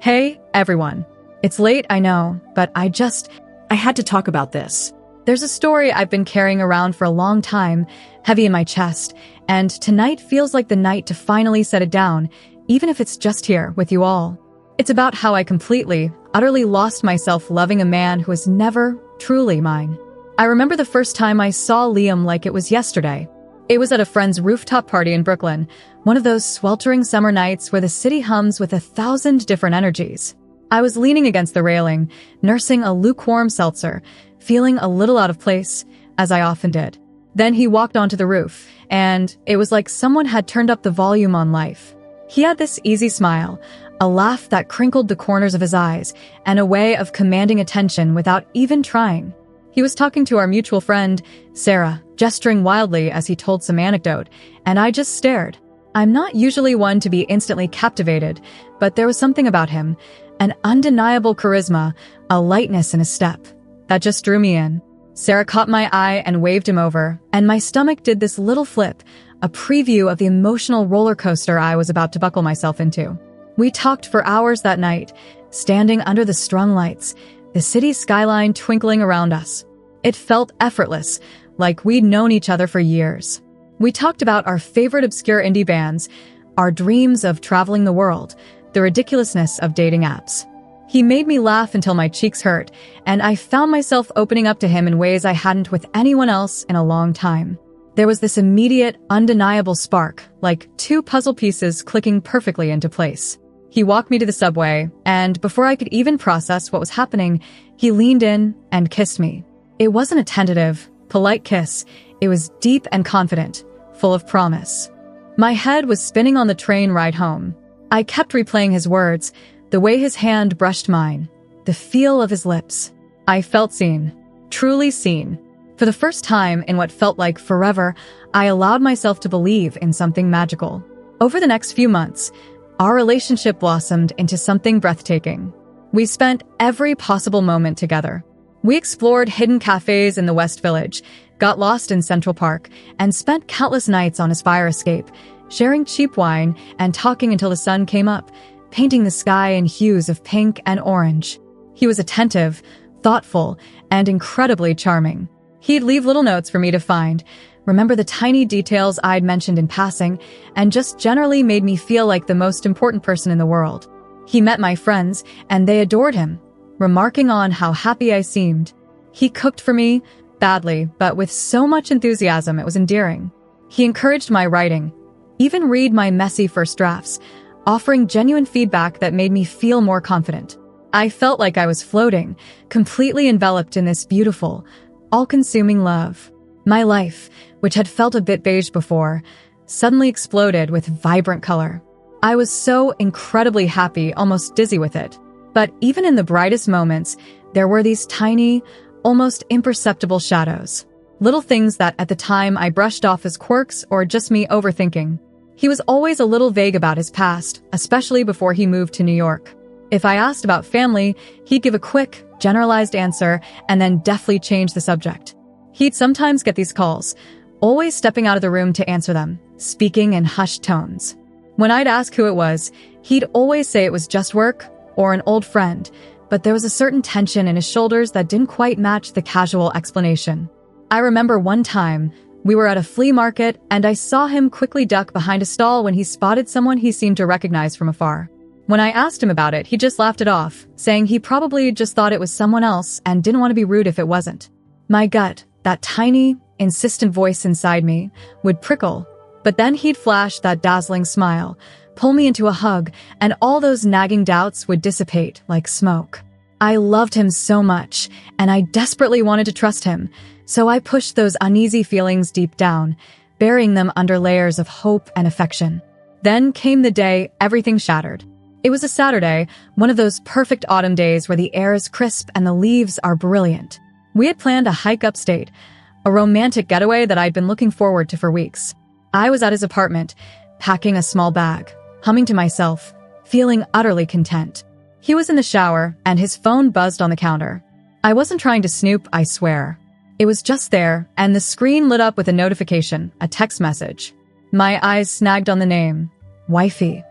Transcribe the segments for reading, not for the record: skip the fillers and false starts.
Hey, everyone. It's late, I know, but I had to talk about this. There's a story I've been carrying around for a long time, heavy in my chest, and tonight feels like the night to finally set it down, even if it's just here with you all. It's about how I completely, utterly lost myself loving a man who was never truly mine. I remember the first time I saw Liam like it was yesterday. It was at a friend's rooftop party in Brooklyn, one of those sweltering summer nights where the city hums with 1,000 different energies. I was leaning against the railing, nursing a lukewarm seltzer, feeling a little out of place, as I often did. Then he walked onto the roof, and it was like someone had turned up the volume on life. He had this easy smile, a laugh that crinkled the corners of his eyes, and a way of commanding attention without even trying. He was talking to our mutual friend, Sarah, gesturing wildly as he told some anecdote, and I just stared. I'm not usually one to be instantly captivated, but there was something about him, an undeniable charisma, a lightness in his step, that just drew me in. Sarah caught my eye and waved him over, and my stomach did this little flip, a preview of the emotional roller coaster I was about to buckle myself into. We talked for hours that night, standing under the strung lights, the city skyline twinkling around us. It felt effortless, like we'd known each other for years. We talked about our favorite obscure indie bands, our dreams of traveling the world, the ridiculousness of dating apps. He made me laugh until my cheeks hurt, and I found myself opening up to him in ways I hadn't with anyone else in a long time. There was this immediate, undeniable spark, like two puzzle pieces clicking perfectly into place. He walked me to the subway, and before I could even process what was happening, he leaned in and kissed me. It wasn't a tentative, polite kiss. It was deep and confident, full of promise. My head was spinning on the train ride home. I kept replaying his words, the way his hand brushed mine, the feel of his lips. I felt seen, truly seen. For the first time in what felt like forever, I allowed myself to believe in something magical. Over the next few months, our relationship blossomed into something breathtaking. We spent every possible moment together. We explored hidden cafes in the West Village, got lost in Central Park, and spent countless nights on his fire escape, sharing cheap wine and talking until the sun came up, painting the sky in hues of pink and orange. He was attentive, thoughtful, and incredibly charming. He'd leave little notes for me to find, remember the tiny details I'd mentioned in passing, and just generally made me feel like the most important person in the world. He met my friends, and they adored him, remarking on how happy I seemed. He cooked for me, badly, but with so much enthusiasm it was endearing. He encouraged my writing, even read my messy first drafts, offering genuine feedback that made me feel more confident. I felt like I was floating, completely enveloped in this beautiful, all-consuming love. My life, which had felt a bit beige before, suddenly exploded with vibrant color. I was so incredibly happy, almost dizzy with it. But even in the brightest moments, there were these tiny, almost imperceptible shadows. Little things that at the time I brushed off as quirks or just me overthinking. He was always a little vague about his past, especially before he moved to New York. If I asked about family, he'd give a quick, generalized answer and then deftly change the subject. He'd sometimes get these calls, always stepping out of the room to answer them, speaking in hushed tones. When I'd ask who it was, he'd always say it was just work or an old friend, but there was a certain tension in his shoulders that didn't quite match the casual explanation. I remember one time, we were at a flea market and I saw him quickly duck behind a stall when he spotted someone he seemed to recognize from afar. When I asked him about it, he just laughed it off, saying he probably just thought it was someone else and didn't want to be rude if it wasn't. My gut, that tiny, insistent voice inside me, would prickle, but then he'd flash that dazzling smile, pull me into a hug, and all those nagging doubts would dissipate like smoke. I loved him so much, and I desperately wanted to trust him, so I pushed those uneasy feelings deep down, burying them under layers of hope and affection. Then came the day everything shattered. It was a Saturday, one of those perfect autumn days where the air is crisp and the leaves are brilliant. We had planned a hike upstate, a romantic getaway that I'd been looking forward to for weeks. I was at his apartment, packing a small bag, humming to myself, feeling utterly content. He was in the shower, and his phone buzzed on the counter. I wasn't trying to snoop, I swear. It was just there, and the screen lit up with a notification, a text message. My eyes snagged on the name, Wifey.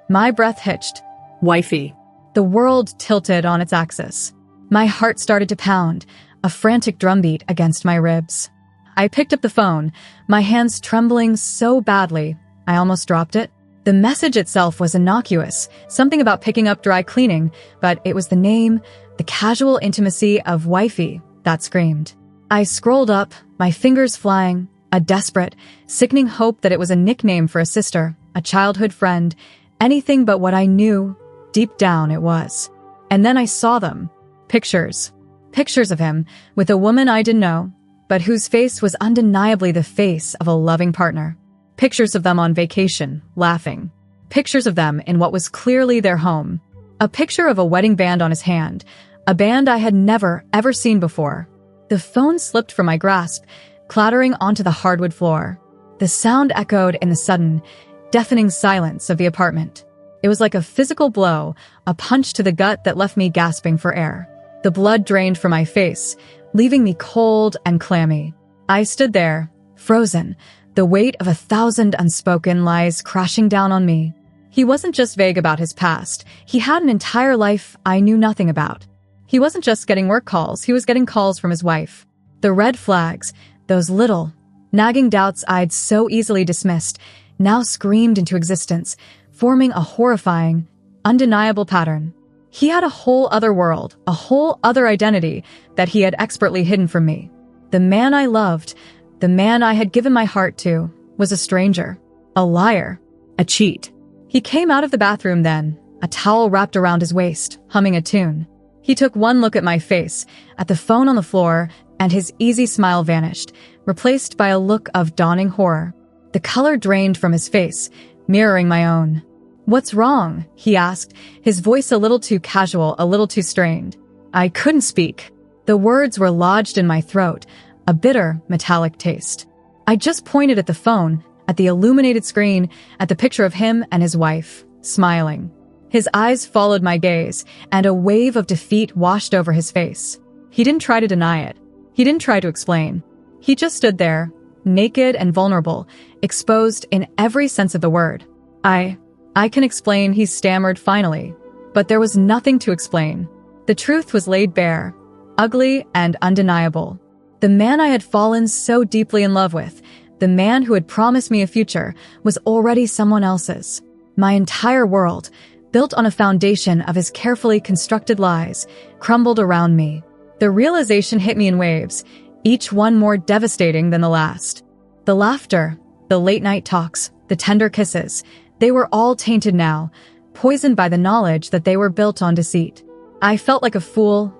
My breath hitched. Wifey. The world tilted on its axis. My heart started to pound, a frantic drumbeat against my ribs. I picked up the phone, my hands trembling so badly, I almost dropped it. The message itself was innocuous, something about picking up dry cleaning, but it was the name, the casual intimacy of wifey, that screamed. I scrolled up, my fingers flying, a desperate, sickening hope that it was a nickname for a sister, a childhood friend, anything but what I knew deep down it was. And then I saw them. Pictures. Pictures of him, with a woman I didn't know, but whose face was undeniably the face of a loving partner. Pictures of them on vacation, laughing. Pictures of them in what was clearly their home. A picture of a wedding band on his hand, a band I had never, ever seen before. The phone slipped from my grasp, clattering onto the hardwood floor. The sound echoed in the sudden, deafening silence of the apartment. It was like a physical blow, a punch to the gut that left me gasping for air. The blood drained from my face, leaving me cold and clammy. I stood there, frozen, the weight of 1,000 unspoken lies crashing down on me. He wasn't just vague about his past. He had an entire life I knew nothing about. He wasn't just getting work calls, he was getting calls from his wife. The red flags, those little, nagging doubts I'd so easily dismissed, now screamed into existence, forming a horrifying, undeniable pattern. He had a whole other world, a whole other identity that he had expertly hidden from me. The man I loved, the man I had given my heart to, was a stranger, a liar, a cheat. He came out of the bathroom then, a towel wrapped around his waist, humming a tune. He took one look at my face, at the phone on the floor, and his easy smile vanished, replaced by a look of dawning horror. The color drained from his face, mirroring my own. "What's wrong?" he asked, his voice a little too casual, a little too strained. I couldn't speak. The words were lodged in my throat, a bitter, metallic taste. I just pointed at the phone, at the illuminated screen, at the picture of him and his wife, smiling. His eyes followed my gaze, and a wave of defeat washed over his face. He didn't try to deny it. He didn't try to explain. He just stood there, naked and vulnerable, exposed in every sense of the word. I can explain, he stammered finally. But there was nothing to explain. The truth was laid bare, ugly and undeniable. The man I had fallen so deeply in love with, the man who had promised me a future, was already someone else's. My entire world, built on a foundation of his carefully constructed lies, crumbled around me. The realization hit me in waves, each one more devastating than the last. The laughter, the late-night talks, the tender kisses, they were all tainted now, poisoned by the knowledge that they were built on deceit. I felt like a fool,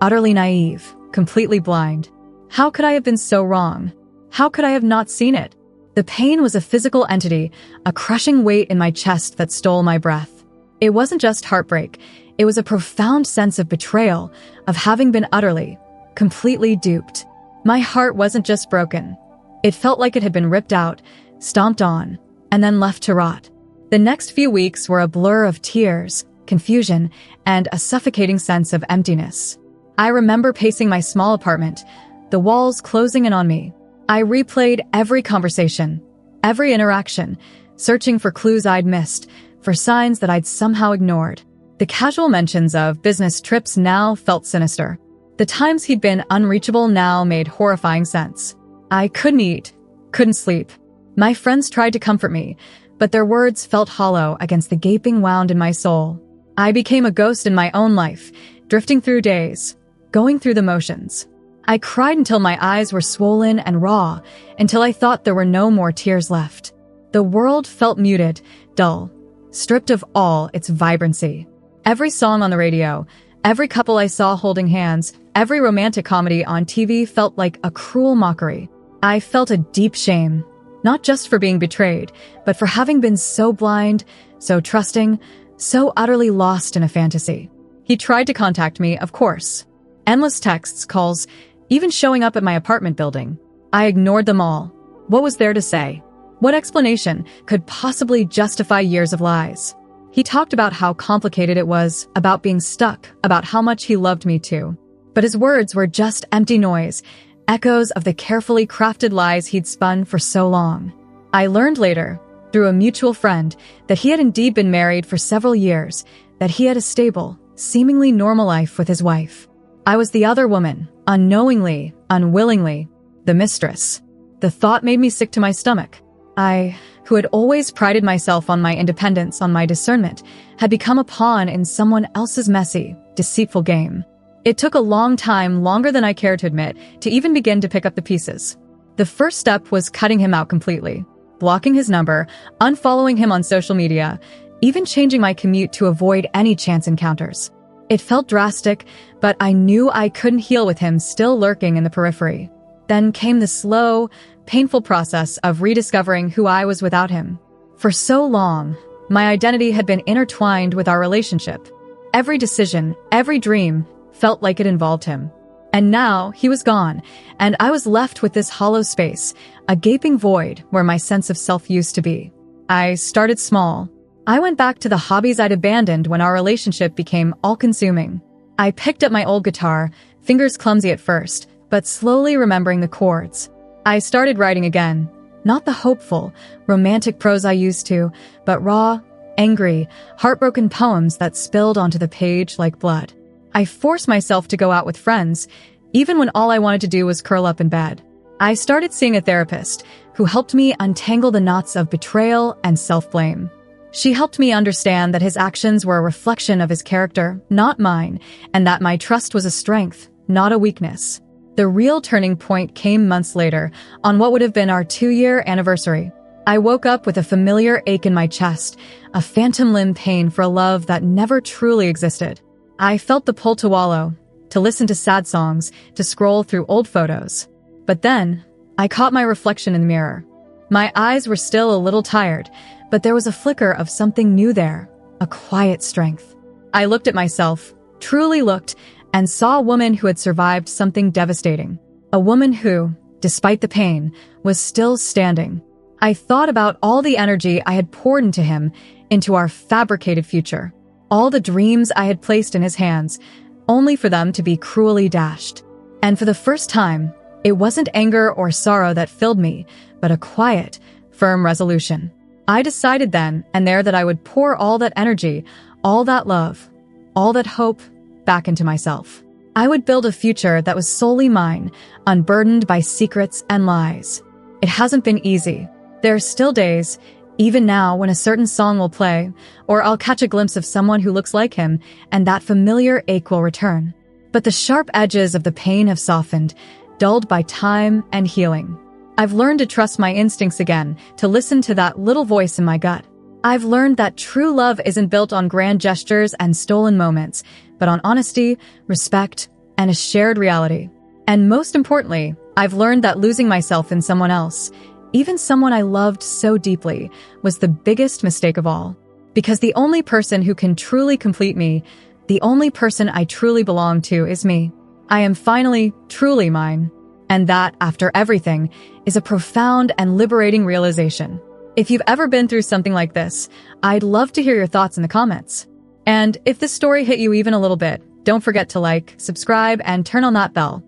utterly naive, completely blind. How could I have been so wrong? How could I have not seen it? The pain was a physical entity, a crushing weight in my chest that stole my breath. It wasn't just heartbreak. It was a profound sense of betrayal, of having been utterly, completely duped. My heart wasn't just broken. It felt like it had been ripped out, stomped on, and then left to rot. The next few weeks were a blur of tears, confusion, and a suffocating sense of emptiness. I remember pacing my small apartment, the walls closing in on me. I replayed every conversation, every interaction, searching for clues I'd missed, for signs that I'd somehow ignored. The casual mentions of business trips now felt sinister. The times he'd been unreachable now made horrifying sense. I couldn't eat, couldn't sleep. My friends tried to comfort me, but their words felt hollow against the gaping wound in my soul. I became a ghost in my own life, drifting through days, going through the motions. I cried until my eyes were swollen and raw, until I thought there were no more tears left. The world felt muted, dull, stripped of all its vibrancy. Every song on the radio, every couple I saw holding hands, every romantic comedy on TV felt like a cruel mockery. I felt a deep shame, not just for being betrayed, but for having been so blind, so trusting, so utterly lost in a fantasy. He tried to contact me, of course. Endless texts, calls, even showing up at my apartment building. I ignored them all. What was there to say? What explanation could possibly justify years of lies? He talked about how complicated it was, about being stuck, about how much he loved me too. But his words were just empty noise, echoes of the carefully crafted lies he'd spun for so long. I learned later, through a mutual friend, that he had indeed been married for several years, that he had a stable, seemingly normal life with his wife. I was the other woman, unknowingly, unwillingly, the mistress. The thought made me sick to my stomach. I, who had always prided myself on my independence, on my discernment, had become a pawn in someone else's messy, deceitful game. It took a long time, longer than I cared to admit, to even begin to pick up the pieces. The first step was cutting him out completely, blocking his number, unfollowing him on social media, even changing my commute to avoid any chance encounters. It felt drastic, but I knew I couldn't heal with him still lurking in the periphery. Then came the slow, painful process of rediscovering who I was without him. For so long, my identity had been intertwined with our relationship. Every decision, every dream, felt like it involved him. And now he was gone, and I was left with this hollow space, a gaping void where my sense of self used to be. I started small. I went back to the hobbies I'd abandoned when our relationship became all-consuming. I picked up my old guitar, fingers clumsy at first, but slowly remembering the chords. I started writing again, not the hopeful, romantic prose I used to, but raw, angry, heartbroken poems that spilled onto the page like blood. I forced myself to go out with friends, even when all I wanted to do was curl up in bed. I started seeing a therapist who helped me untangle the knots of betrayal and self-blame. She helped me understand that his actions were a reflection of his character, not mine, and that my trust was a strength, not a weakness. The real turning point came months later, on what would have been our 2-year anniversary. I woke up with a familiar ache in my chest, a phantom limb pain for a love that never truly existed. I felt the pull to wallow, to listen to sad songs, to scroll through old photos. But then, I caught my reflection in the mirror. My eyes were still a little tired, but there was a flicker of something new there, a quiet strength. I looked at myself, truly looked, and saw a woman who had survived something devastating. A woman who, despite the pain, was still standing. I thought about all the energy I had poured into him, into our fabricated future. All the dreams I had placed in his hands, only for them to be cruelly dashed. And for the first time, it wasn't anger or sorrow that filled me, but a quiet, firm resolution. I decided then and there that I would pour all that energy, all that love, all that hope back into myself. I would build a future that was solely mine, unburdened by secrets and lies. It hasn't been easy. There are still days, even now, when a certain song will play, or I'll catch a glimpse of someone who looks like him, and that familiar ache will return. But the sharp edges of the pain have softened, dulled by time and healing. I've learned to trust my instincts again, to listen to that little voice in my gut. I've learned that true love isn't built on grand gestures and stolen moments, but on honesty, respect, and a shared reality. And most importantly, I've learned that losing myself in someone else, even someone I loved so deeply, was the biggest mistake of all. Because the only person who can truly complete me, the only person I truly belong to, is me. I am finally, truly mine. And that, after everything, is a profound and liberating realization. If you've ever been through something like this, I'd love to hear your thoughts in the comments. And if this story hit you even a little bit, don't forget to like, subscribe, and turn on that bell.